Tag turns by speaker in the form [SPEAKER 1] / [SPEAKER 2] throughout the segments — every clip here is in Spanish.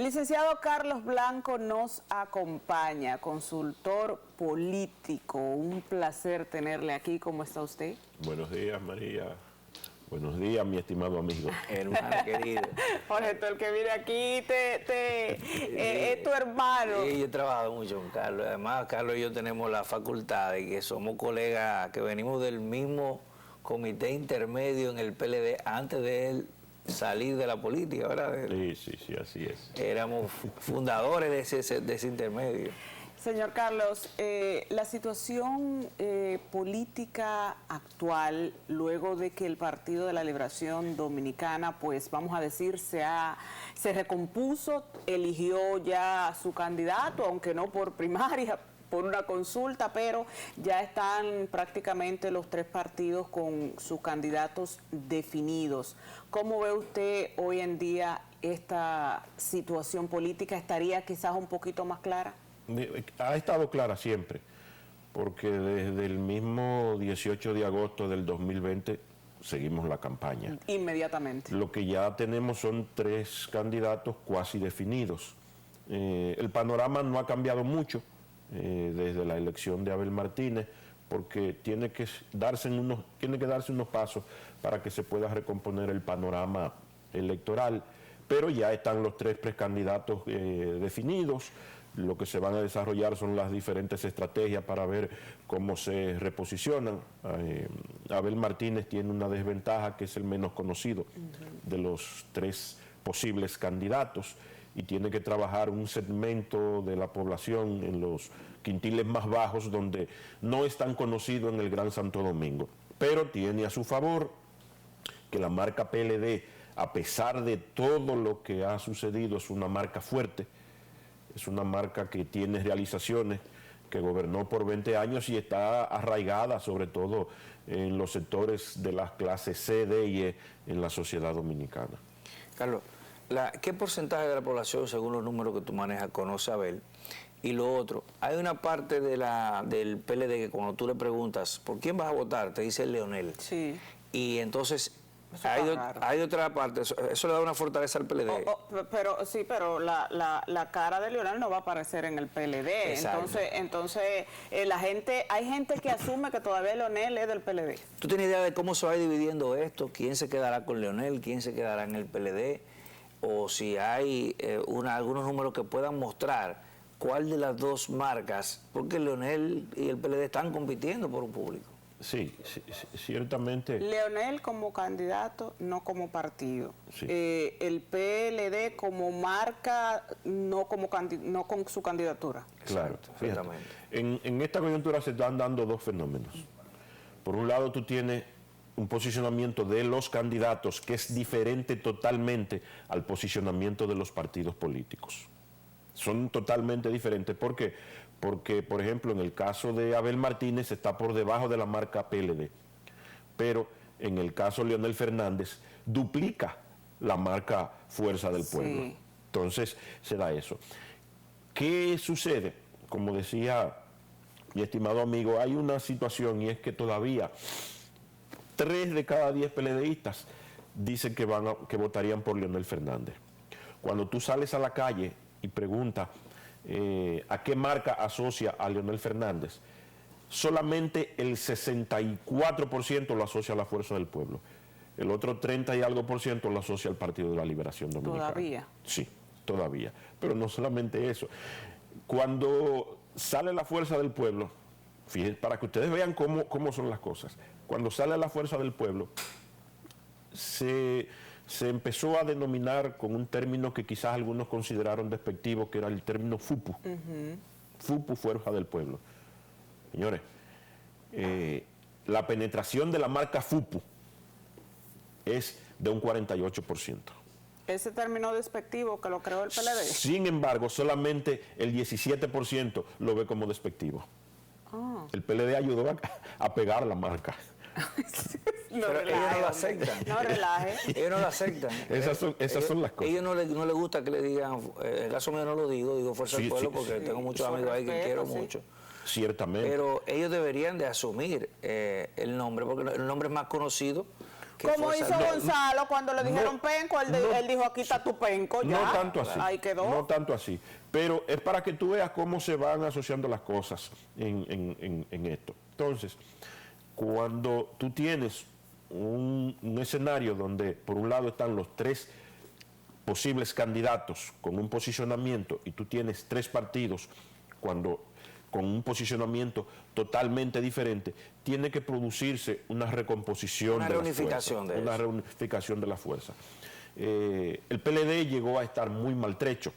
[SPEAKER 1] El licenciado Carlos Blanco nos acompaña, consultor político. Un placer tenerle aquí. ¿Cómo está usted?
[SPEAKER 2] Buenos días, María. Buenos días, mi estimado amigo.
[SPEAKER 3] Hermano querido.
[SPEAKER 1] Jorge, tú el que viene aquí es tu hermano.
[SPEAKER 3] Sí, yo he trabajado mucho con Carlos. Además, Carlos y yo tenemos la facultad de que somos colegas que venimos del mismo comité intermedio en el PLD antes de él salir de la política, ¿verdad?
[SPEAKER 2] Sí, así es.
[SPEAKER 3] Éramos fundadores de ese intermedio.
[SPEAKER 1] Señor Carlos, la situación política actual, luego de que el Partido de la Liberación Dominicana, pues vamos a decir, se recompuso, eligió ya a su candidato, aunque no por primaria, por una consulta, pero ya están prácticamente los tres partidos con sus candidatos definidos. ¿Cómo ve usted hoy en día esta situación política? ¿Estaría quizás un poquito más clara?
[SPEAKER 2] Ha estado clara siempre, porque desde el mismo 18 de agosto del 2020 seguimos la campaña.
[SPEAKER 1] Inmediatamente.
[SPEAKER 2] Lo que ya tenemos son tres candidatos cuasi definidos. El panorama no ha cambiado mucho desde la elección de Abel Martínez, porque tiene que darse unos pasos para que se pueda recomponer el panorama electoral, pero ya están los tres precandidatos definidos. Lo que se van a desarrollar son las diferentes estrategias para ver cómo se reposicionan. Abel Martínez tiene una desventaja, que es el menos conocido de los tres posibles candidatos, y tiene que trabajar un segmento de la población en los quintiles más bajos, donde no es tan conocido en el Gran Santo Domingo. Pero tiene a su favor que la marca PLD, a pesar de todo lo que ha sucedido, es una marca fuerte. Es una marca que tiene realizaciones, que gobernó por 20 años y está arraigada sobre todo en los sectores de las clases C, D y E en la sociedad dominicana.
[SPEAKER 3] Carlos, ¿qué porcentaje de la población, según los números que tú manejas, conoce a Abel? Y lo otro, hay una parte del PLD que cuando tú le preguntas, ¿por quién vas a votar?, te dice Leonel.
[SPEAKER 1] Sí.
[SPEAKER 3] Y entonces hay otra parte, eso le da una fortaleza al PLD.
[SPEAKER 1] Pero la cara de Leonel no va a aparecer en el PLD.
[SPEAKER 3] Exacto.
[SPEAKER 1] Entonces hay gente que asume que todavía Leonel es del PLD.
[SPEAKER 3] ¿Tú tienes idea de cómo se va dividiendo esto? ¿Quién se quedará con Leonel? ¿Quién se quedará en el PLD? O si hay algunos números que puedan mostrar cuál de las dos marcas, porque Leonel y el PLD están compitiendo por un público.
[SPEAKER 2] Sí, ciertamente.
[SPEAKER 1] Leonel como candidato, no como partido.
[SPEAKER 2] Sí.
[SPEAKER 1] El PLD como marca, no con su candidatura.
[SPEAKER 2] Claro,
[SPEAKER 3] Exacto,
[SPEAKER 2] en esta coyuntura se están dando dos fenómenos. Por un lado, tú tienes un posicionamiento de los candidatos que es diferente totalmente al posicionamiento de los partidos políticos. Son totalmente diferentes. ¿Por qué? Porque, por ejemplo, en el caso de Abel Martínez está por debajo de la marca PLD, pero en el caso de Leonel Fernández duplica la marca Fuerza del Pueblo.
[SPEAKER 1] Sí.
[SPEAKER 2] Entonces se da eso. ¿Qué sucede? Como decía mi estimado amigo, hay una situación, y es que todavía 3 de cada 10 PLDistas dicen que votarían por Leonel Fernández. Cuando tú sales a la calle y preguntas a qué marca asocia a Leonel Fernández, solamente el 64% lo asocia a la Fuerza del Pueblo. El otro 30 y algo por ciento lo asocia al Partido de la Liberación Dominicana.
[SPEAKER 1] ¿Todavía?
[SPEAKER 2] Sí, todavía. Pero no solamente eso. Cuando sale la Fuerza del Pueblo, fíjense, para que ustedes vean cómo son las cosas, cuando sale la Fuerza del Pueblo, se empezó a denominar con un término que quizás algunos consideraron despectivo, que era el término FUPU. FUPU, Fuerza del Pueblo. Señores, la penetración de la marca FUPU es de un 48%.
[SPEAKER 1] Ese término despectivo que lo creó el PLD.
[SPEAKER 2] Sin embargo, solamente el 17% lo ve como despectivo.
[SPEAKER 1] Oh.
[SPEAKER 2] El PLD ayudó a pegar la marca.
[SPEAKER 1] No
[SPEAKER 3] pero
[SPEAKER 1] relaje,
[SPEAKER 3] ellos no lo aceptan.
[SPEAKER 1] No relaje.
[SPEAKER 3] Ellos no lo aceptan.
[SPEAKER 2] Esas son las cosas.
[SPEAKER 3] Ellos no les gusta que le digan, en el caso mío no lo digo Fuerza del Pueblo, porque tengo muchos amigos ahí que quiero mucho.
[SPEAKER 2] Ciertamente.
[SPEAKER 3] Pero ellos deberían de asumir el nombre, porque el nombre es más conocido
[SPEAKER 1] Como hizo Gonzalo cuando le dijeron penco, él dijo aquí está tu penco, ya.
[SPEAKER 2] No tanto así.
[SPEAKER 1] Ahí quedó.
[SPEAKER 2] No tanto así. Pero es para que tú veas cómo se van asociando las cosas en esto. Entonces, cuando tú tienes un escenario donde por un lado están los tres posibles candidatos con un posicionamiento y tú tienes tres partidos con un posicionamiento totalmente diferente, tiene que producirse una recomposición,
[SPEAKER 3] una reunificación de
[SPEAKER 2] una reunificación de la fuerza. El PLD llegó a estar muy maltrecho,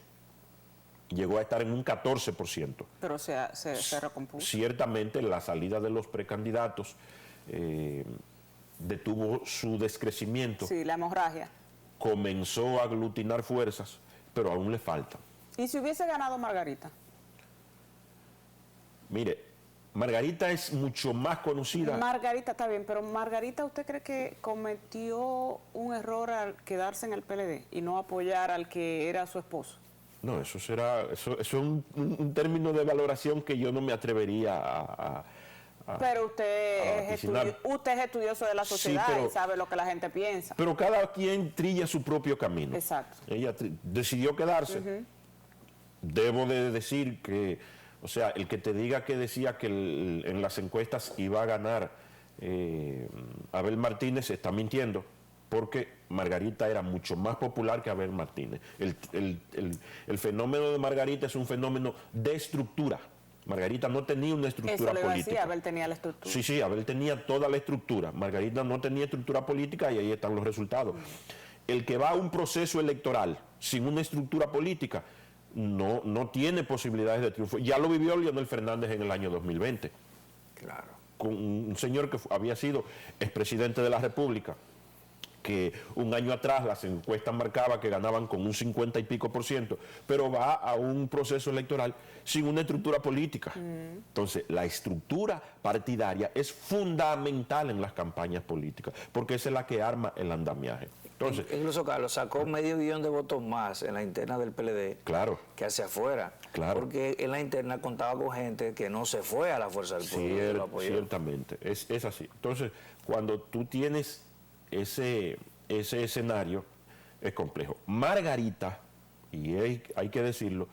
[SPEAKER 2] llegó a estar en un 14%.
[SPEAKER 1] Pero se recompuso.
[SPEAKER 2] Ciertamente la salida de los precandidatos detuvo su descrecimiento.
[SPEAKER 1] Sí, la hemorragia.
[SPEAKER 2] Comenzó a aglutinar fuerzas, pero aún le falta.
[SPEAKER 1] ¿Y si hubiese ganado Margarita?
[SPEAKER 2] Mire, Margarita es mucho más conocida.
[SPEAKER 1] Margarita está bien, pero Margarita, ¿usted cree que cometió un error al quedarse en el PLD y no apoyar al que era su esposo?
[SPEAKER 2] No, eso es un término de valoración que yo no me atrevería a
[SPEAKER 1] pero usted es estudioso de la sociedad,
[SPEAKER 2] sí, pero,
[SPEAKER 1] y sabe lo que la gente piensa.
[SPEAKER 2] Pero cada quien trilla su propio camino.
[SPEAKER 1] Exacto.
[SPEAKER 2] Ella decidió quedarse. Debo de decir que, o sea, el que te diga que decía que en las encuestas iba a ganar Abel Martínez está mintiendo, porque Margarita era mucho más popular que Abel Martínez. El fenómeno de Margarita es un fenómeno de estructura. Margarita no tenía una estructura política.
[SPEAKER 1] Abel tenía la estructura.
[SPEAKER 2] Sí, Abel tenía toda la estructura. Margarita no tenía estructura política y ahí están los resultados. El que va a un proceso electoral sin una estructura política no tiene posibilidades de triunfo. Ya lo vivió Leonel Fernández en el año 2020.
[SPEAKER 3] Claro.
[SPEAKER 2] Con un señor que había sido expresidente de la República, que un año atrás las encuestas marcaban que ganaban con un 50 y pico %, pero va a un proceso electoral sin una estructura política. Entonces, la estructura partidaria es fundamental en las campañas políticas, porque esa es la que arma el andamiaje. Entonces,
[SPEAKER 3] incluso Carlos sacó medio millón de votos más en la interna del PLD,
[SPEAKER 2] claro,
[SPEAKER 3] que hacia afuera,
[SPEAKER 2] claro,
[SPEAKER 3] porque en la interna contaba con gente que no se fue a la Fuerza del Pueblo.
[SPEAKER 2] Ciertamente, es así. Entonces, cuando tú tienes ese escenario, es complejo. Margarita, y hay que decirlo,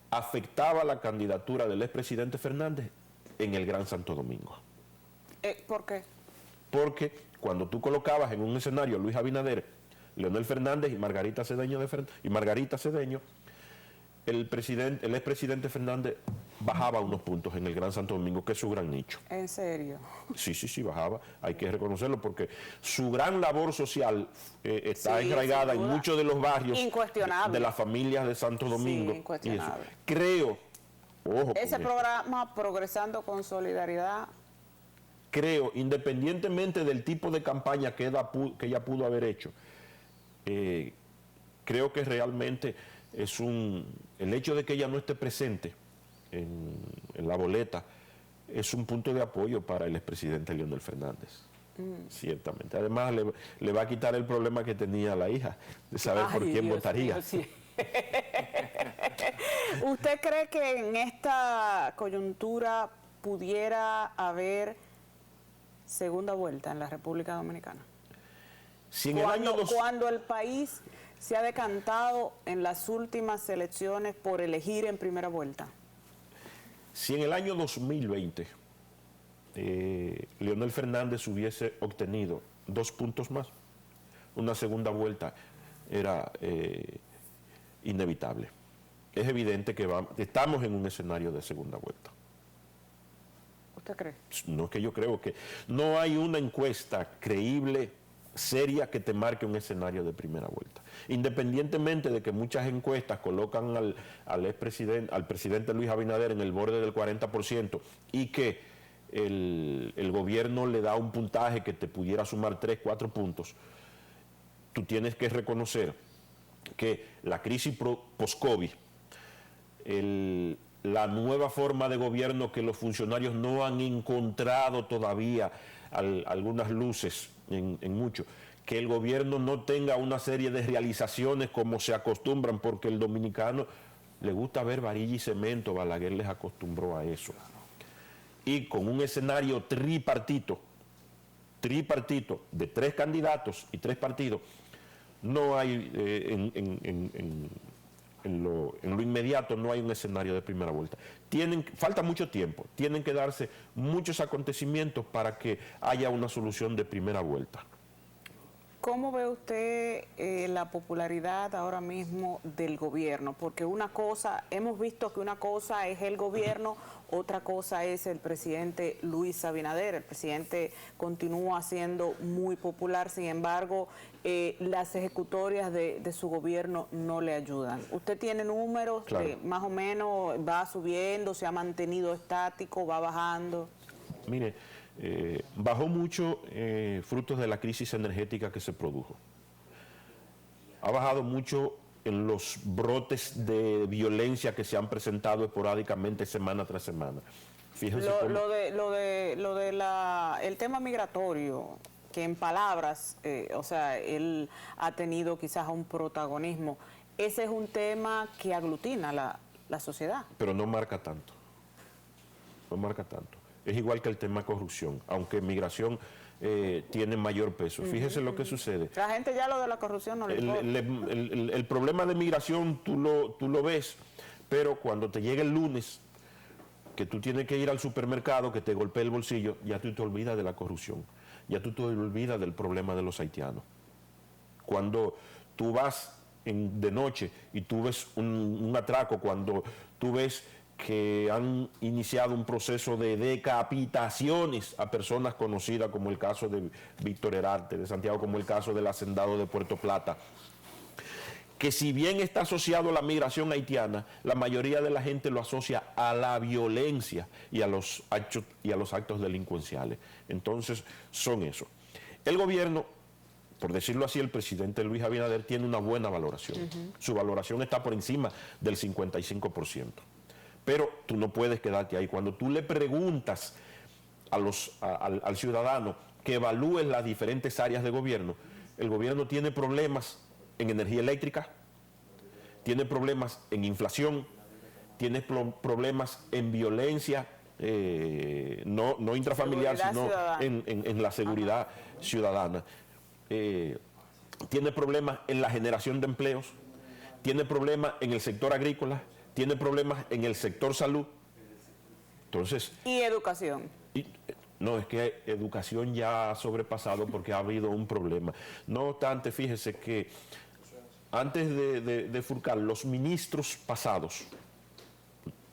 [SPEAKER 2] afectaba la candidatura del expresidente Fernández en el Gran Santo Domingo.
[SPEAKER 1] ¿Por qué?
[SPEAKER 2] Porque cuando tú colocabas en un escenario a Luis Abinader, Leonel Fernández y Margarita Cedeño, el expresidente Fernández bajaba unos puntos en el Gran Santo Domingo, que es su gran nicho.
[SPEAKER 1] ¿En serio?
[SPEAKER 2] Sí, bajaba. Hay que reconocerlo porque su gran labor social está enraigada en muchos de los barrios de las familias de Santo Domingo.
[SPEAKER 1] Sí, incuestionable.
[SPEAKER 2] Creo, ojo,
[SPEAKER 1] ese programa Progresando con Solidaridad,
[SPEAKER 2] creo, independientemente del tipo de campaña que ella pudo haber hecho, creo que realmente el hecho de que ella no esté presente en la boleta es un punto de apoyo para el expresidente Leonel Fernández. Ciertamente. Además, le va a quitar el problema que tenía la hija, de saber por quién votaría.
[SPEAKER 1] Mío, sí. ¿Usted cree que en esta coyuntura pudiera haber segunda vuelta en la República Dominicana?
[SPEAKER 2] Si en
[SPEAKER 1] cuando el país se ha decantado en las últimas elecciones por elegir en primera vuelta.
[SPEAKER 2] Si en el año 2020 Leonel Fernández hubiese obtenido 2 puntos más, una segunda vuelta era inevitable. Es evidente que estamos en un escenario de segunda vuelta.
[SPEAKER 1] ¿Usted cree?
[SPEAKER 2] No es que yo creo que no hay una encuesta creíble, seria, que te marque un escenario de primera vuelta. Independientemente de que muchas encuestas colocan al presidente Luis Abinader en el borde del 40% y que el gobierno le da un puntaje que te pudiera sumar 3, 4 puntos, tú tienes que reconocer que la crisis post-COVID, la nueva forma de gobierno que los funcionarios no han encontrado todavía algunas luces en mucho, que el gobierno no tenga una serie de realizaciones como se acostumbran, porque el dominicano le gusta ver varilla y cemento, Balaguer les acostumbró a eso. Y con un escenario tripartito, tripartito de 3 candidatos y 3 partidos, no hay en lo inmediato no hay un escenario de primera vuelta. Falta mucho tiempo, tienen que darse muchos acontecimientos para que haya una solución de primera vuelta.
[SPEAKER 1] ¿Cómo ve usted la popularidad ahora mismo del gobierno? Porque una cosa, hemos visto que una cosa es el gobierno, otra cosa es el presidente Luis Abinader. El presidente continúa siendo muy popular, sin embargo, las ejecutorias de su gobierno no le ayudan. ¿Usted tiene números?
[SPEAKER 2] Claro.
[SPEAKER 1] Más o menos va subiendo, se ha mantenido estático, va bajando?
[SPEAKER 2] Mire, bajó mucho frutos de la crisis energética que se produjo. Ha bajado mucho en los brotes de violencia que se han presentado esporádicamente semana tras semana. Fíjense
[SPEAKER 1] el tema migratorio, que en palabras, o sea, él ha tenido quizás un protagonismo, ese es un tema que aglutina la sociedad.
[SPEAKER 2] Pero no marca tanto. No marca tanto. Es igual que el tema corrupción, aunque migración tiene mayor peso. Fíjese lo que sucede.
[SPEAKER 1] La gente ya lo de la corrupción no le importa.
[SPEAKER 2] El problema de migración tú lo ves, pero cuando te llega el lunes, que tú tienes que ir al supermercado, que te golpea el bolsillo, ya tú te olvidas de la corrupción, ya tú te olvidas del problema de los haitianos. Cuando tú vas de noche y tú ves un atraco, cuando tú ves que han iniciado un proceso de decapitaciones a personas conocidas, como el caso de Víctor Herarte de Santiago, como el caso del hacendado de Puerto Plata, que si bien está asociado a la migración haitiana, la mayoría de la gente lo asocia a la violencia y a los actos delincuenciales. Entonces, son eso. El gobierno, por decirlo así, el presidente Luis Abinader tiene una buena valoración. Su valoración está por encima del 55%. Pero tú no puedes quedarte ahí. Cuando tú le preguntas al ciudadano que evalúe las diferentes áreas de gobierno, el gobierno tiene problemas en energía eléctrica, tiene problemas en inflación, tiene problemas en violencia, no intrafamiliar, sino en la seguridad ciudadana. Tiene problemas en la generación de empleos, tiene problemas en el sector agrícola, tiene problemas en el sector salud. Entonces,
[SPEAKER 1] ¿y educación?
[SPEAKER 2] No, es que educación ya ha sobrepasado porque ha habido un problema. No obstante, fíjese que antes de Furcal, los ministros pasados,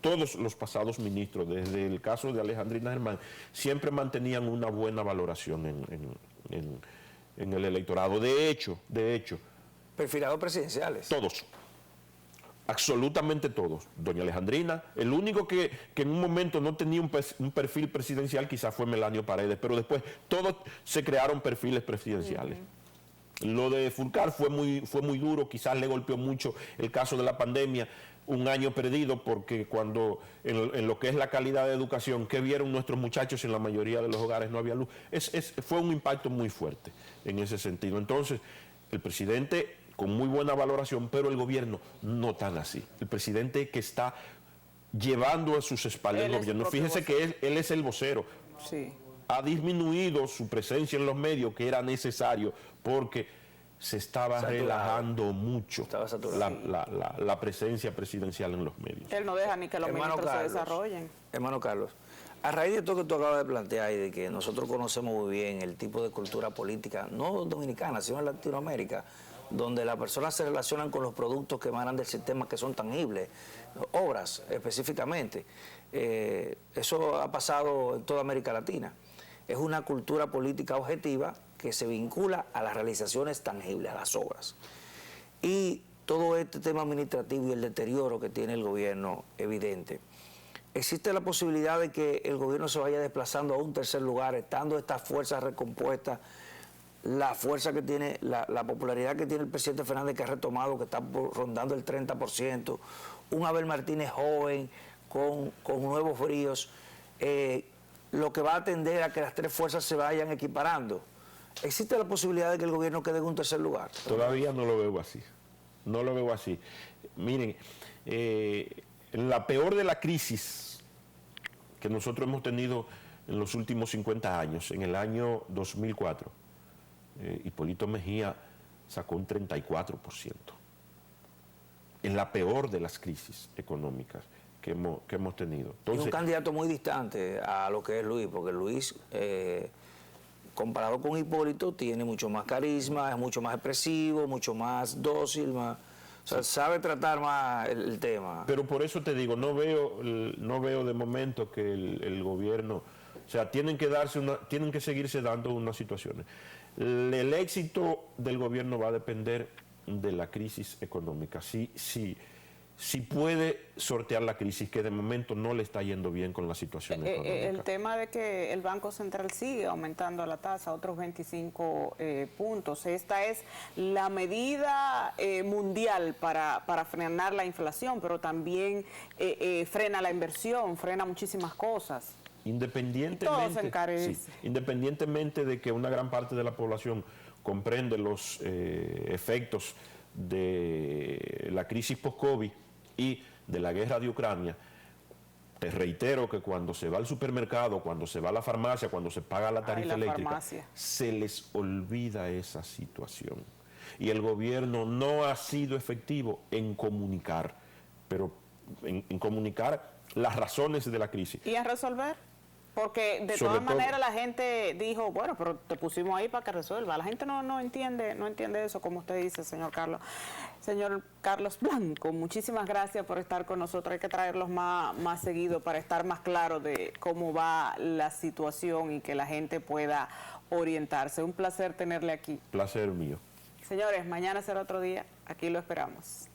[SPEAKER 2] todos los pasados ministros, desde el caso de Alejandrina Germán, siempre mantenían una buena valoración en el electorado. De hecho,
[SPEAKER 3] perfilados presidenciales.
[SPEAKER 2] todos. Absolutamente todos. Doña Alejandrina, el único que en un momento no tenía un perfil presidencial quizás fue Melanio Paredes, pero después todos se crearon perfiles presidenciales. Lo de Furcal fue muy duro, quizás le golpeó mucho el caso de la pandemia, un año perdido, porque cuando en lo que es la calidad de educación, ¿qué vieron nuestros muchachos? En la mayoría de los hogares no había luz. Fue un impacto muy fuerte en ese sentido. Entonces, el presidente con muy buena valoración, pero el gobierno no tan así. El presidente que está llevando a sus espaldas el gobierno. Fíjese que él es el vocero.
[SPEAKER 1] Sí.
[SPEAKER 2] Ha disminuido su presencia en los medios, que era necesario, porque se estaba relajando mucho la presencia presidencial en los medios.
[SPEAKER 1] Él no deja ni que los ministros se desarrollen.
[SPEAKER 3] Hermano Carlos, a raíz de esto que tú acabas de plantear y de que nosotros conocemos muy bien el tipo de cultura política, no dominicana, sino en Latinoamérica, donde las personas se relacionan con los productos que emanan del sistema, que son tangibles, obras específicamente. Eso ha pasado en toda América Latina. Es una cultura política objetiva que se vincula a las realizaciones tangibles, a las obras. Y todo este tema administrativo y el deterioro que tiene el gobierno, evidente. ¿Existe la posibilidad de que el gobierno se vaya desplazando a un tercer lugar, estando estas fuerzas recompuestas, la fuerza que tiene, la popularidad que tiene el presidente Fernández, que ha retomado, que está rondando el 30%, un Abel Martínez joven, con nuevos bríos, lo que va a tender a que las tres fuerzas se vayan equiparando? ¿Existe la posibilidad de que el gobierno quede en un tercer lugar?
[SPEAKER 2] Todavía no lo veo así. No lo veo así. Miren, en la peor de la crisis que nosotros hemos tenido en los últimos 50 años. En el año 2004, Hipólito Mejía sacó un 34%. En la peor de las crisis económicas que hemos tenido. Entonces,
[SPEAKER 3] es un candidato muy distante a lo que es Luis, porque Luis, comparado con Hipólito, tiene mucho más carisma, es mucho más expresivo, mucho más dócil, más, o sea, sabe tratar más el tema.
[SPEAKER 2] Pero por eso te digo, no veo de momento que el gobierno, o sea, tienen que seguirse dando unas situaciones. El éxito del gobierno va a depender de la crisis económica. Si puede sortear la crisis, que de momento no le está yendo bien con la situación económica.
[SPEAKER 1] El tema de que el Banco Central sigue aumentando la tasa, otros 25 puntos. Esta es la medida mundial para frenar la inflación, pero también frena la inversión, frena muchísimas cosas.
[SPEAKER 2] Independientemente de que una gran parte de la población comprende los efectos de la crisis post-COVID y de la guerra de Ucrania, te reitero que cuando se va al supermercado, cuando se va a la farmacia, cuando se paga la tarifa eléctrica, se les olvida esa situación. Y el gobierno no ha sido efectivo en comunicar, pero en comunicar las razones de la crisis.
[SPEAKER 1] ¿Y en resolver? Porque de todas maneras la gente dijo, bueno, pero te pusimos ahí para que resuelva. La gente no entiende eso, como usted dice, señor Carlos. Señor Carlos Blanco, muchísimas gracias por estar con nosotros. Hay que traerlos más seguido para estar más claro de cómo va la situación y que la gente pueda orientarse. Un placer tenerle aquí.
[SPEAKER 2] Placer mío.
[SPEAKER 1] Señores, mañana será otro día. Aquí lo esperamos.